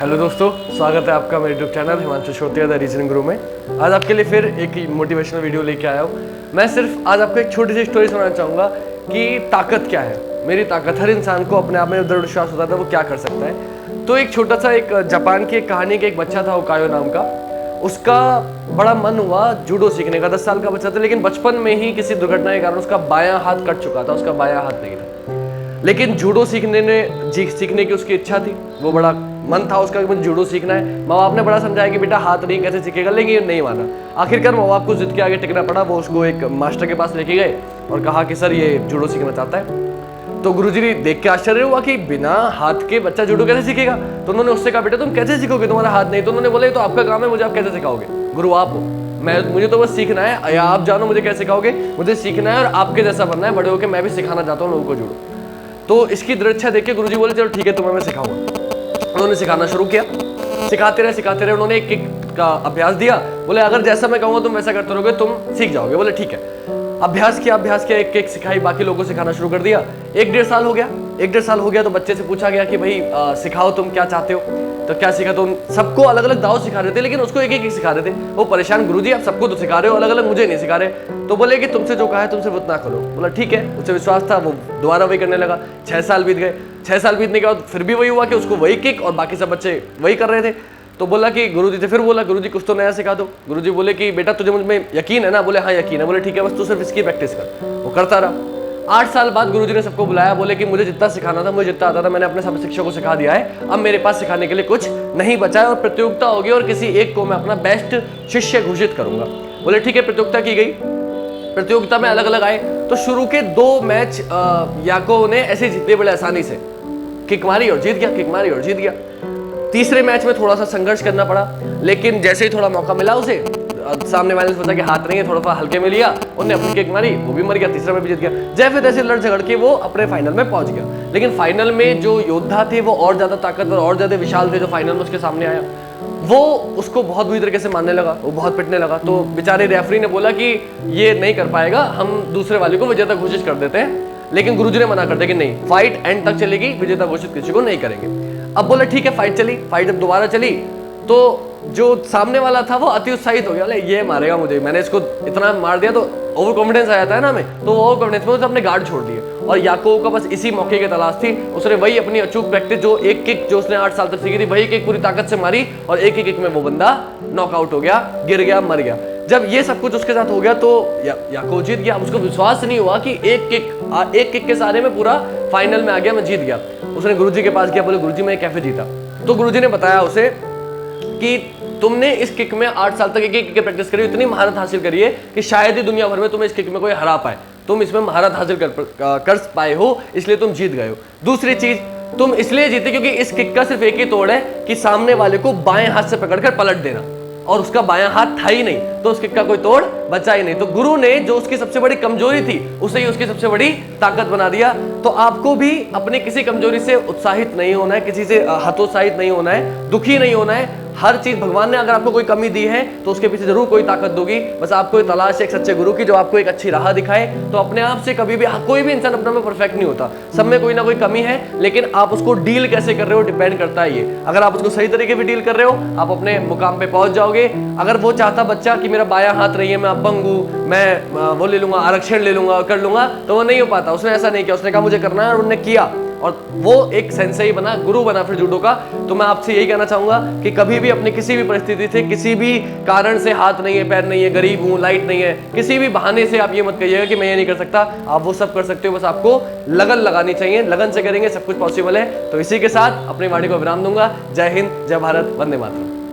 Hello दोस्तों, स्वागत है आपका मेरे YouTube channel Himanshu Shrotiya the reasoning guru में। आज आपके लिए फिर एक मोटिवेशनल वीडियो लेके आया हूँ। मैं सिर्फ आज आपको एक छोटी सी स्टोरी सुनाना चाहूँगा कि ताकत क्या है। मेरी ताकत, हर इंसान को अपने आप में दृढ़ विश्वास होता है वो क्या कर सकता है। तो एक छोटा सा एक जापान की एक कहानी का एक बच्चा था ओकायो नाम का। उसका बड़ा मन हुआ जूडो सीखने का। 10 साल का बच्चा था, लेकिन बचपन में ही किसी दुर्घटना के कारण उसका बायां हाथ कट चुका था, उसका बायां हाथ नहीं था। लेकिन जूडो सीखने की उसकी इच्छा थी, वो बड़ा मन था उसका कि मुझे जूडो सीखना है। माँ बाप ने बड़ा समझाया कि बेटा हाथ नहीं कैसे सीखेगा, लेकिन ये नहीं माना। आखिरकार माँ बाप को जिद के आगे टिकना पड़ा। वो उसको एक मास्टर के पास लेके गए और कहा कि सर ये जूडो सीखना चाहता है। तो गुरुजी ने देख के आश्चर्य हुआ कि बिना हाथ के बच्चा जूडो कैसे सीखेगा। तो उन्होंने उससे कहा बेटा तुम कैसे सीखोगे, तुम्हारा हाथ नहीं। तो उन्होंने बोला तो आपका काम है, मुझे आप कैसे सिखाओगे, गुरु आप हो, मुझे तो बस सीखना है, या आप जानो मुझे कैसे सिखाओगे, मुझे सीखना है और आपके जैसा बनना है, बड़े होकर मैं भी सिखाना चाहता हूँ लोगों को जूडो। तो इसकी दृढ़ इच्छा देख के गुरुजी बोले चलो ठीक है तुम्हें मैं सिखाऊंगा। उन्होंने सिखाना शुरू किया, सिखाते रहे। उन्होंने एक किक का अभ्यास दिया। बोले अगर जैसा मैं कहूँगा तुम वैसा करते रहोगे तुम सीख जाओगे। बोले ठीक है। अभ्यास किया, एक किक सिखाई, बाकी लोगों को सिखाना शुरू कर दिया। 1-1.5 साल हो गया। तो बच्चे से पूछा गया कि भाई सिखाओ तुम क्या चाहते हो। तो क्या सीखा, तो सबको अलग अलग दाव सिखा रहे थे, लेकिन उसको एक एक सिखा रहे थे। वो परेशान, गुरुजी आप सबको तो सिखा रहे हो, अलग अलग मुझे नहीं सिखा रहे। तो बोले कि तुमसे जो कहा है तुम सिर्फ उतना करो। बोला ठीक है, उसे विश्वास था, वो दोबारा वही करने लगा। 6 साल बीत गए। 6 साल बीतने के बाद फिर भी वही हुआ कि उसको वही किक और बाकी सब बच्चे वही कर रहे थे। तो बोला कि गुरुजी से फिर बोला गुरुजी कुछ तो नया सिखा दो। गुरुजी बोले कि बेटा तुझे मुझ में यकीन है ना। बोले हाँ यकीन है। बोले ठीक है, बस तू सिर्फ इसकी प्रैक्टिस कर। वो करता रहा। 8 साल बाद गुरुजी ने सबको बुलाया। बोले कि मुझे जितना सिखाना था, मुझे जितना आता था, मैंने अपने सब शिक्षकों को सिखा दिया है। अब मेरे पास सिखाने के लिए कुछ नहीं बचा है और प्रतियोगिता होगी और किसी एक को मैं अपना बेस्ट शिष्य घोषित करूंगा। बोले ठीक है, प्रतियोगिता की गई। प्रतियोगिता में अलग अलग आए। तो शुरू के 2 मैच याको ने ऐसे जीत लिए बड़े आसानी से। किक मारी और जीत गया, किक मारी और जीत गया। तीसरे मैच में थोड़ा सा संघर्ष करना पड़ा, लेकिन जैसे ही थोड़ा मौका मिला उसे, सामने वाले ने सोचा कि हाथ नहीं है, थोड़ा सा हल्के में लिया, उन्होंने अपनी किक मारी, वो भी मर गया। तीसरा में भी जीत गया। जैसे तैसे लड़ झगड़ के वो अपने फाइनल में पहुंच गया। लेकिन फाइनल में जो योद्धा थे वो और ज्यादा ताकतवर, और ज्यादा विशाल थे, जो फाइनल में उसके सामने आया। वो उसको बहुत बुरी तरीके से मारने लगा, वो बहुत पिटने लगा। तो बेचारे रेफरी ने बोला कि ये नहीं कर पाएगा, हम दूसरे वाले को विजेता घोषित कर देते हैं। लेकिन गुरुजी ने मना कर दिया कि नहीं, फाइट एंड तक चलेगी, विजेता घोषित किसी को नहीं करेंगे। अब बोला ठीक है, फाइट चली। फाइट जब दोबारा चली तो जो सामने वाला था वो अति उत्साहित हो गया। बोले ये मारेगा मुझे, मैंने इसको इतना मार दिया। तो ओवर कॉन्फिडेंस आ जाता है ना हमें, तो ओवर कॉन्फिडेंस में उसने अपने गार्ड छोड़ दिए। और याको का बस इसी मौके की तलाश थी। उसने वही अपनी अचूक प्रैक्टिस, जो एक किक जो उसने 8 साल तक सीखी थी, वही किक पूरी ताकत से मारी और एक ही किक में वो बंदा नॉकआउट हो गया, गिर गया, मर गया। जब ये सब कुछ उसके साथ हो गया तो याको जीत गया। उसको विश्वास नहीं हुआ कि एक किक के सहारे में पूरा फाइनल में आ गया, मैं जीत गया। उसने गुरुजी के पास गया, बोले गुरुजी मैं कैसे जीता। तो गुरुजी ने बताया उसे कि तुमने इस किक में 8 साल तक एक किक की प्रैक्टिस करी, इतनी महारत हासिल करी है कि शायद ही दुनिया भर में तुम्हें इस किक में कोई हरा पाए। तुम इसमें महारत हासिल कर पाए हो, इसलिए तुम जीत गए हो। दूसरी चीज, तुम इसलिए जीते क्योंकि इस किक का सिर्फ एक ही तोड़ है कि सामने वाले को बाएं हाथ से पकड़कर पलट देना, और उसका बायां हाथ था ही नहीं, तो उस किक का कोई तोड़ बचा ही नहीं। तो गुरु ने जो उसकी सबसे बड़ी कमजोरी थी उसे ही उसकी सबसे बड़ी ताकत बना दिया। तो आपको भी अपनी किसी कमजोरी से उत्साहित नहीं होना है, किसी से हतोत्साहित नहीं होना है, दुखी नहीं होना है। हर चीज भगवान ने अगर आपको कोई कमी दी है तो उसके पीछे जरूर कोई ताकत दोगी। बस आपको तलाश है एक सच्चे गुरु की, जो आपको एक अच्छी राह दिखाए। तो अपने आप से कभी भी, कोई भी इंसान अपने में परफेक्ट नहीं होता, सब में कोई ना कोई कमी है, लेकिन आप उसको डील कैसे कर रहे हो डिपेंड करता है ये। अगर आप उसको सही तरीके से डील कर रहे हो, आप अपने मुकाम पे पहुंच जाओगे। अगर वो चाहता बच्चा कि मेरा बायां हाथ नहीं है, मैं अपंग हूं, मैं वो ले लूंगा, आरक्षण ले लूंगा, कर लूंगा, तो वो नहीं हो पाता। उसने ऐसा नहीं किया, उसने कहा मुझे करना है और उन्होंने किया, और वो एक सेंसेई बना, गुरु बना फिर जूडो का। तो मैं आपसे यही कहना चाहूंगा कि कभी भी अपनी किसी भी परिस्थिति से, किसी भी कारण से, हाथ नहीं है, पैर नहीं है, गरीब हूं, लाइट नहीं है, किसी भी बहाने से आप ये मत कहिएगा कि मैं ये नहीं कर सकता। आप वो सब कर सकते हो, बस आपको लगन लगानी चाहिए। लगन से करेंगे सब कुछ पॉसिबल है। तो इसी के साथ अपनी वाणी को विराम दूंगा। जय हिंद, जय भारत, वंदे मातरम।